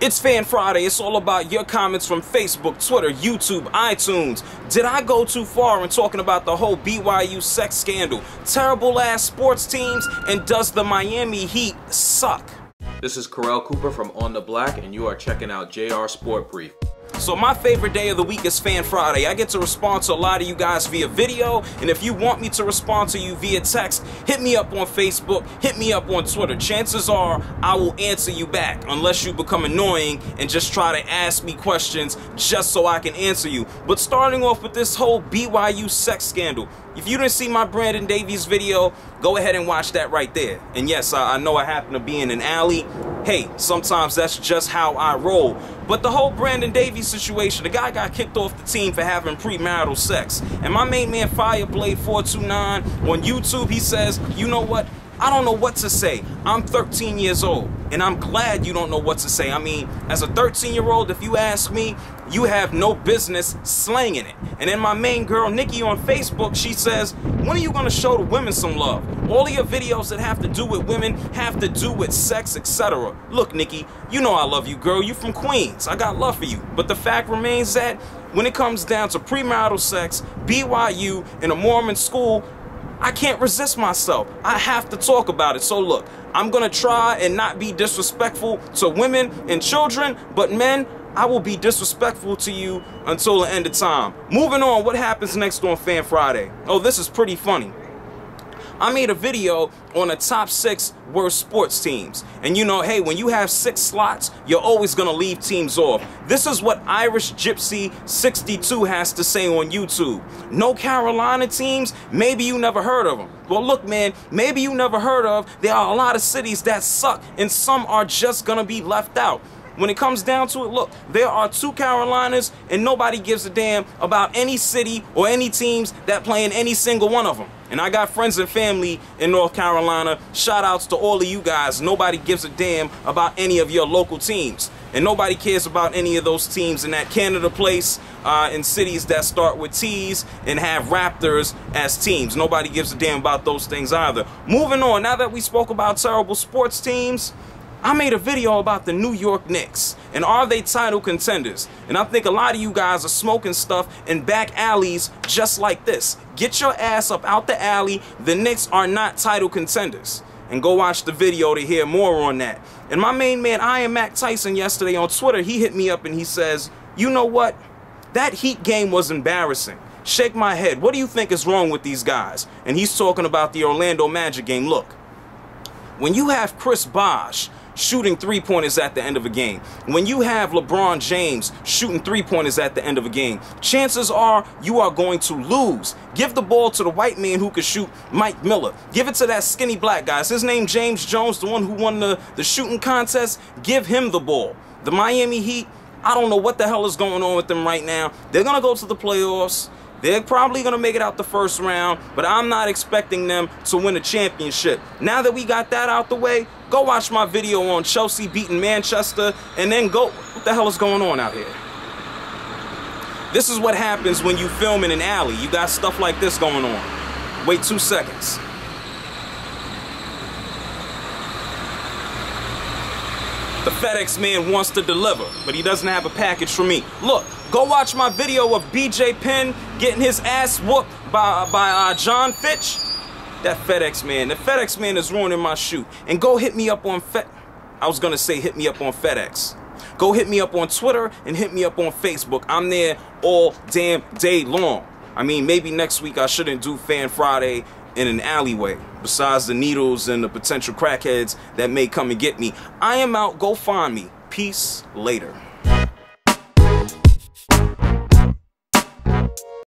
It's Fan Friday. It's all about your comments from Facebook, Twitter, YouTube, iTunes. Did I go too far in talking about the whole BYU sex scandal? Terrible ass sports teams, and does the Miami Heat suck? This is Corel Cooper from On the Black, and you are checking out JR's Sport Brief. So my favorite day of the week is Fan Friday. I get to respond to a lot of you guys via video, and if you want me to respond to you via text, hit me up on Facebook, hit me up on Twitter. Chances are I will answer you back, unless you become annoying and just try to ask me questions just so I can answer you. But starting off with this whole BYU sex scandal, if you didn't see my Brandon Davies video, go ahead and watch that right there. And yes, I know I happen to be in an alley. Hey, sometimes that's just how I roll. But the whole Brandon Davies situation, the guy got kicked off the team for having premarital sex. And my main man Fireblade429 on YouTube, he says, you know what? I don't know what to say. I'm 13 years old, and I'm glad you don't know what to say. I mean, as a 13-year-old, if you ask me, you have no business slanging it. And then my main girl, Nikki, on Facebook, she says, when are you going to show the women some love? All of your videos that have to do with women have to do with sex, etc. Look, Nikki, you know I love you, girl. You from Queens. I got love for you. But the fact remains that when it comes down to premarital sex, BYU, in a Mormon school, I can't resist myself. I have to talk about it. So look, I'm going to try and not be disrespectful to women and children, but men, I will be disrespectful to you until the end of time. Moving on, what happens next on Fan Friday? Oh, this is pretty funny. I made a video on the top 6 worst sports teams. And you know, hey, when you have 6 slots, you're always gonna leave teams off. This is what Irish Gypsy 62 has to say on YouTube. No Carolina teams? Maybe you never heard of them. Well, look, man, maybe you never heard of. There are a lot of cities that suck, and some are just gonna be left out. When it comes down to it, look, there are 2 Carolinas, and nobody gives a damn about any city or any teams that play in any single one of them. And I got friends and family in North Carolina. Shout outs to all of you guys. Nobody gives a damn about any of your local teams. And nobody cares about any of those teams in that Canada place, in cities that start with T's and have Raptors as teams. Nobody gives a damn about those things either. Moving on, now that we spoke about terrible sports teams, I made a video about the New York Knicks, and are they title contenders? And I think a lot of you guys are smoking stuff in back alleys just like this. Get your ass up out the alley. The Knicks are not title contenders. And go watch the video to hear more on that. And my main man, Iron Mac Tyson, yesterday on Twitter, he hit me up and he says, you know what? That Heat game was embarrassing. Shake my head. What do you think is wrong with these guys? And he's talking about the Orlando Magic game. Look, when you have Chris Bosh shooting 3-pointers at the end of a game, when you have LeBron James shooting 3-pointers at the end of a game, chances are you are going to lose. Give the ball to the white man who could shoot, Mike Miller. Give it to that skinny black guy. Is his name James Jones, the one who won the shooting contest? Give him the ball. The Miami Heat, I don't know what the hell is going on with them right now. They're going to go to the playoffs. They're probably going to make it out the first round, but I'm not expecting them to win a championship. Now that we got that out the way, go watch my video on Chelsea beating Manchester, and then go, what the hell is going on out here? This is what happens when you film in an alley. You got stuff like this going on. Wait 2 seconds. The FedEx man wants to deliver, but he doesn't have a package for me. Look, go watch my video of BJ Penn getting his ass whooped by John Fitch. That FedEx man. The FedEx man is ruining my shoot. And go hit me up on I was going to say hit me up on FedEx. Go hit me up on Twitter and hit me up on Facebook. I'm there all damn day long. I mean, maybe next week I shouldn't do Fan Friday in an alleyway, besides the needles and the potential crackheads that may come and get me. I am out. Go find me. Peace later.